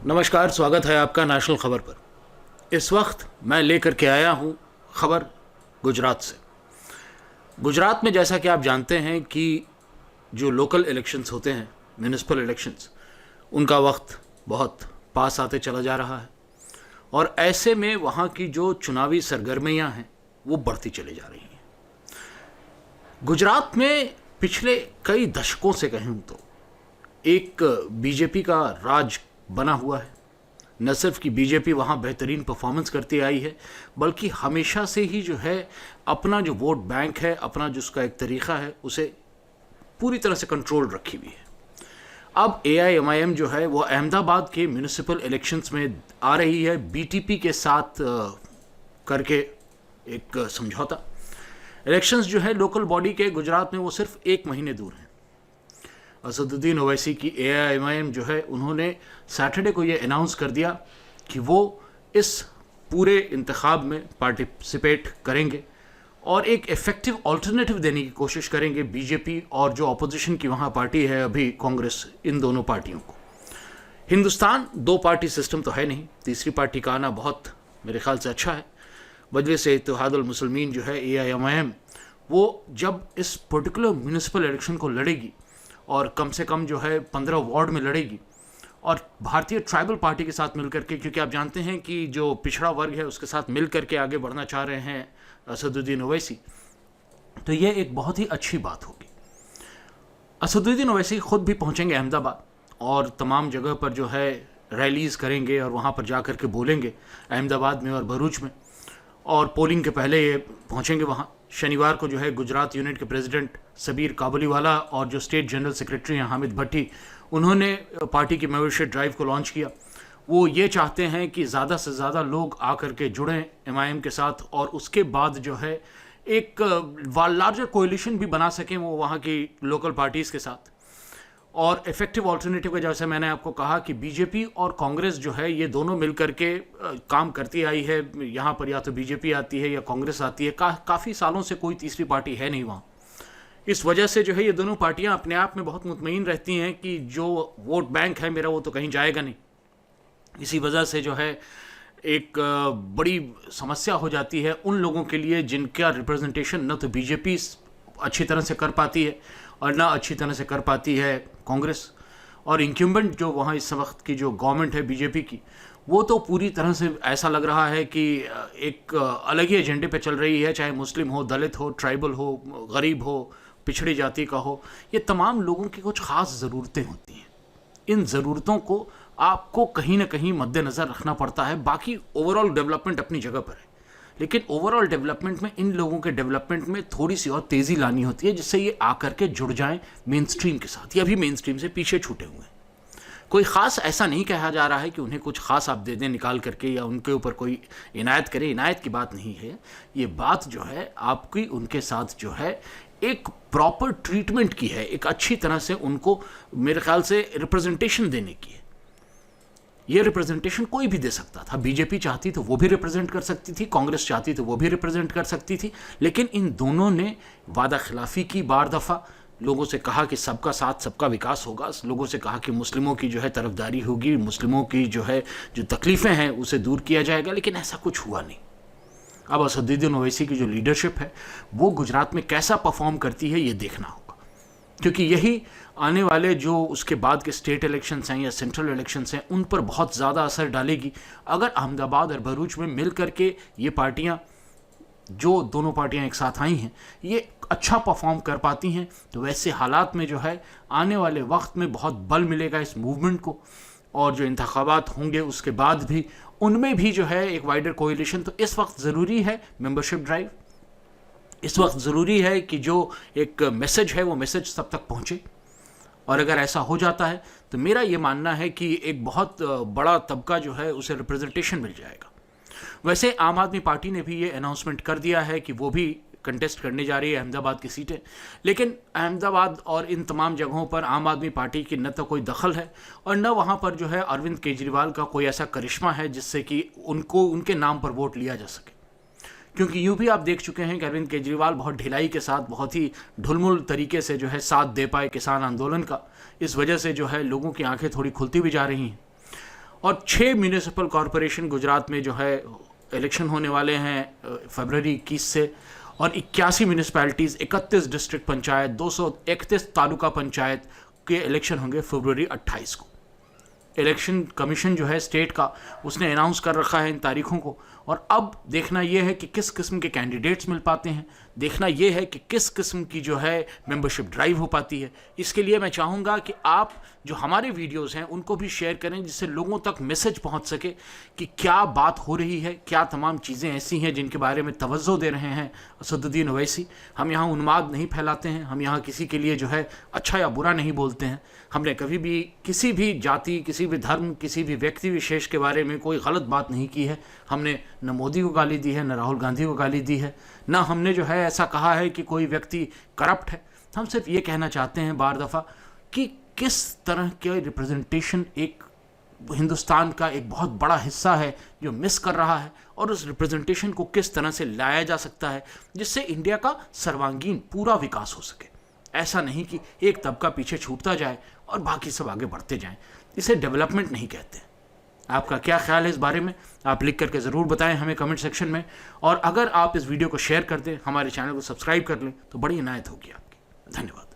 नमस्कार, स्वागत है आपका नेशनल खबर पर। इस वक्त मैं लेकर के आया हूं खबर गुजरात से। गुजरात में जैसा कि आप जानते हैं कि जो लोकल इलेक्शंस होते हैं, म्यूनिसिपल इलेक्शंस, उनका वक्त बहुत पास आते चला जा रहा है और ऐसे में वहाँ की जो चुनावी सरगर्मियाँ हैं वो बढ़ती चली जा रही हैं। गुजरात में पिछले कई दशकों से कहूँ तो एक बीजेपी का राज बना हुआ है। न सिर्फ कि बीजेपी वहाँ बेहतरीन परफॉर्मेंस करती आई है, बल्कि हमेशा से ही जो है अपना जो वोट बैंक है, अपना जो उसका एक तरीक़ा है, उसे पूरी तरह से कंट्रोल रखी हुई है। अब AIMIM जो है वो अहमदाबाद के म्यूनिसिपल इलेक्शंस में आ रही है BTP के साथ करके एक समझौता। इलेक्शंस जो है लोकल बॉडी के गुजरात में वो सिर्फ 1 महीने दूर हैं। असदुद्दीन ओवैसी की AIMIM जो है उन्होंने सैटरडे को ये अनाउंस कर दिया कि वो इस पूरे इंतखाब में पार्टिसिपेट करेंगे और एक इफ़ेक्टिव अल्टरनेटिव देने की कोशिश करेंगे बीजेपी और जो अपोजिशन की वहाँ पार्टी है अभी कांग्रेस, इन दोनों पार्टियों को। हिंदुस्तान 2 पार्टी सिस्टम तो है नहीं, तीसरी पार्टी का आना बहुत मेरे ख्याल से अच्छा है। मजलिस इत्तेहादुल मुस्लिमीन जो है AIMIM, वो जब इस पर्टिकुलर म्यूनिसिपल इलेक्शन को लड़ेगी और कम से कम जो है 15 वार्ड में लड़ेगी और भारतीय ट्राइबल पार्टी के साथ मिलकर के, क्योंकि आप जानते हैं कि जो पिछड़ा वर्ग है उसके साथ मिलकर के आगे बढ़ना चाह रहे हैं असदुद्दीन ओवैसी, तो ये एक बहुत ही अच्छी बात होगी। असदुद्दीन ओवैसी खुद भी पहुंचेंगे अहमदाबाद और तमाम जगह पर जो है रैलीज़ करेंगे और वहाँ पर जा कर के बोलेंगे, अहमदाबाद में और भरूच में, और पोलिंग के पहले ये पहुँचेंगे वहाँ। शनिवार को जो है गुजरात यूनिट के प्रेसिडेंट सबीर काबुलीवाला और जो स्टेट जनरल सेक्रेटरी हैं हामिद भट्टी, उन्होंने पार्टी की मेंबरशिप ड्राइव को लॉन्च किया। वो ये चाहते हैं कि ज़्यादा से ज़्यादा लोग आकर के जुड़ें MIM के साथ और उसके बाद जो है एक लार्जर कोएलिशन भी बना सकें वो वहाँ की लोकल पार्टीज़ के साथ। और इफ़ेक्टिव अल्टरनेटिव का, जैसे मैंने आपको कहा कि बीजेपी और कांग्रेस जो है ये दोनों मिल करके काम करती आई है। यहाँ पर या तो बीजेपी आती है या कांग्रेस आती है, काफ़ी सालों से कोई तीसरी पार्टी है नहीं वहाँ। इस वजह से जो है ये दोनों पार्टियाँ अपने आप में बहुत मुतमईन रहती हैं कि जो वोट बैंक है मेरा वो तो कहीं जाएगा नहीं। इसी वजह से जो है एक बड़ी समस्या हो जाती है उन लोगों के लिए जिनका रिप्रेजेंटेशन न तो बीजेपी अच्छी तरह से कर पाती है और ना अच्छी तरह से कर पाती है कांग्रेस। और इंक्यूम्बेंट जो वहाँ इस वक्त की जो गवर्नमेंट है बीजेपी की, वो तो पूरी तरह से ऐसा लग रहा है कि एक अलग ही एजेंडे पे चल रही है, चाहे मुस्लिम हो, दलित हो, ट्राइबल हो, गरीब हो, पिछड़ी जाति का हो। ये तमाम लोगों की कुछ ख़ास ज़रूरतें होती हैं। इन ज़रूरतों को आपको कहीं ना कहीं मद्देनज़र रखना पड़ता है। बाकी ओवरऑल डेवलपमेंट अपनी जगह पर है, लेकिन ओवरऑल डेवलपमेंट में इन लोगों के डेवलपमेंट में थोड़ी सी और तेज़ी लानी होती है, जिससे ये आकर के जुड़ जाएं मेन स्ट्रीम के साथ। ये अभी मेन स्ट्रीम से पीछे छूटे हुए हैं। कोई ख़ास ऐसा नहीं कहा जा रहा है कि उन्हें कुछ ख़ास आप दे दें निकाल करके या उनके ऊपर कोई इनायत करें। इनायत की बात नहीं है, ये बात जो है आपकी उनके साथ जो है एक प्रॉपर ट्रीटमेंट की है, एक अच्छी तरह से उनको मेरे ख्याल से रिप्रेजेंटेशन देने की है। ये रिप्रेजेंटेशन कोई भी दे सकता था। बीजेपी चाहती तो वो भी रिप्रेजेंट कर सकती थी, कांग्रेस चाहती तो वो भी रिप्रेजेंट कर सकती थी, लेकिन इन दोनों ने वादा खिलाफी की बार दफ़ा। लोगों से कहा कि सबका साथ सबका विकास होगा, लोगों से कहा कि मुस्लिमों की जो है तरफदारी होगी, मुस्लिमों की जो है जो तकलीफ़ें हैं उसे दूर किया जाएगा, लेकिन ऐसा कुछ हुआ नहीं। अब असदुद्दीन ओवैसी की जो लीडरशिप है वो गुजरात में कैसा परफॉर्म करती है ये देखना होगा, क्योंकि यही आने वाले जो उसके बाद के स्टेट इलेक्शंस हैं या सेंट्रल इलेक्शंस हैं उन पर बहुत ज़्यादा असर डालेगी। अगर अहमदाबाद और भरूच में मिल करके ये पार्टियां, जो दोनों पार्टियां एक साथ आई हैं, ये अच्छा परफॉर्म कर पाती हैं, तो वैसे हालात में जो है आने वाले वक्त में बहुत बल मिलेगा इस मूवमेंट को। और जो इंतखाबात होंगे उसके बाद भी उनमें भी जो है एक वाइडर कोएलिशन। तो इस वक्त ज़रूरी है मेंबरशिप ड्राइव, इस वक्त ज़रूरी है कि जो एक मैसेज है वो मैसेज सब तक पहुँचे। और अगर ऐसा हो जाता है तो मेरा ये मानना है कि एक बहुत बड़ा तबका जो है उसे रिप्रेजेंटेशन मिल जाएगा। वैसे आम आदमी पार्टी ने भी ये अनाउंसमेंट कर दिया है कि वो भी कंटेस्ट करने जा रही है अहमदाबाद की सीटें, लेकिन अहमदाबाद और इन तमाम जगहों पर आम आदमी पार्टी की न तो कोई दखल है और न वहाँ पर जो है अरविंद केजरीवाल का कोई ऐसा करिश्मा है जिससे कि उनको उनके नाम पर वोट लिया जा सके। क्योंकि यूं भी आप देख चुके हैं कि अरविंद केजरीवाल बहुत ढिलाई के साथ, बहुत ही ढुलमुल तरीके से जो है साथ दे पाए किसान आंदोलन का। इस वजह से जो है लोगों की आंखें थोड़ी खुलती भी जा रही हैं। और 6 म्यूनिसिपल कॉरपोरेशन गुजरात में जो है इलेक्शन होने वाले हैं फरवरी 21 से, और 81 म्यूनिसपैलिटीज़, 31 डिस्ट्रिक्ट पंचायत, 231 तालुका पंचायत के इलेक्शन होंगे फरवरी 28 को। इलेक्शन कमीशन जो है स्टेट का, उसने अनाउंस कर रखा है इन तारीखों को, और अब देखना यह है कि किस किस्म के कैंडिडेट्स मिल पाते हैं, देखना यह है कि किस किस्म की जो है मेंबरशिप ड्राइव हो पाती है। इसके लिए मैं चाहूँगा कि आप जो हमारे वीडियोस हैं उनको भी शेयर करें, जिससे लोगों तक मैसेज पहुंच सके कि क्या बात हो रही है, क्या तमाम चीज़ें ऐसी हैं जिनके बारे में तवज्जो दे रहे हैं असदुद्दीन ओवैसी। हम यहाँ उन्माद नहीं फैलाते हैं, हम यहाँ किसी के लिए जो है अच्छा या बुरा नहीं बोलते हैं। हमने कभी भी किसी भी जाति, किसी भी धर्म, किसी भी व्यक्ति विशेष के बारे में कोई गलत बात नहीं की है। हमने न मोदी को गाली दी है, न राहुल गांधी को गाली दी है, ना हमने जो है ऐसा कहा है कि कोई व्यक्ति करप्ट है। हम सिर्फ ये कहना चाहते हैं बार दफ़ा कि किस तरह के रिप्रेजेंटेशन एक हिंदुस्तान का एक बहुत बड़ा हिस्सा है जो मिस कर रहा है, और उस रिप्रेजेंटेशन को किस तरह से लाया जा सकता है जिससे इंडिया का सर्वांगीण पूरा विकास हो सके। ऐसा नहीं कि एक तबका पीछे छूटता जाए और बाकी सब आगे बढ़ते जाएं। इसे डेवलपमेंट नहीं कहते। आपका क्या ख्याल है इस बारे में, आप लिख करके ज़रूर बताएं हमें कमेंट सेक्शन में। और अगर आप इस वीडियो को शेयर कर दें, हमारे चैनल को सब्सक्राइब कर लें, तो बड़ी इनायत होगी आपकी। धन्यवाद।